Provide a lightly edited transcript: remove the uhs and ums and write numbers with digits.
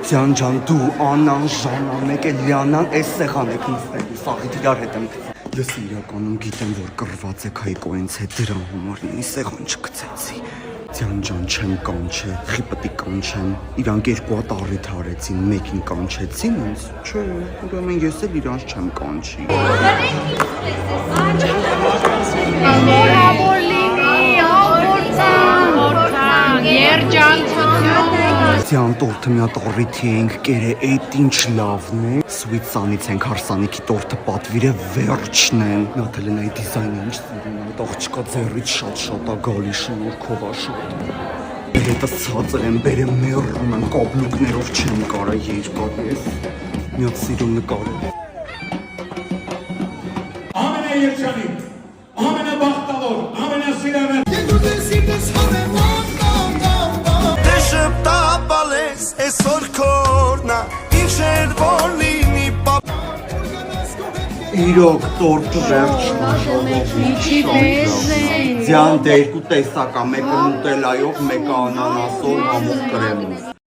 Ջան, դու Անան, Ժանան, մեկ էլ Լիանան էս սեղան եք նստելու, սաղիթ իրար հետ եմ գցել։ Ես իրականում գիտեմ, որ կռված եք Հայկոյից հետ դրան համար նույն սեղան չգցեցի։ Ջան, չեմ կանչել, խիպտի կանչեմ։ Իրանք երկու հատ առիթ արեցին, մեկին կանչեցին ինձ։ Չէ, ուրեմն ես էլ իրանց չեմ կանչի։ Ձյան տորթը մի հատ առիթի էինք կերը, էդ ինչ լավն է։ Սուիթ սանից ենք հարսանիքի տորթը պատվիրը վերջն են։ Նաթել են այդ դիզայնը ինչ սիրուն այդ աղջկա ձեռից շատ ա գալի շնորհքով աշոտ։ Բերետը ցածր եմ, բերեմ մեռում եմ, կաբլուկներով չեմ կարա երկար ես։ Մի հատ սիրուն նկարել։ Ամենաերջանիկ, ամենաբախտավոր, ամենասիրավեր Այսօր քորնա ինչ էր որ լինի Իրոք տորթը վերջն է։ Ձյան դե երկու տեսակ ա, մեկը նուտելայով, մեկը անանասով, համով կրեմով։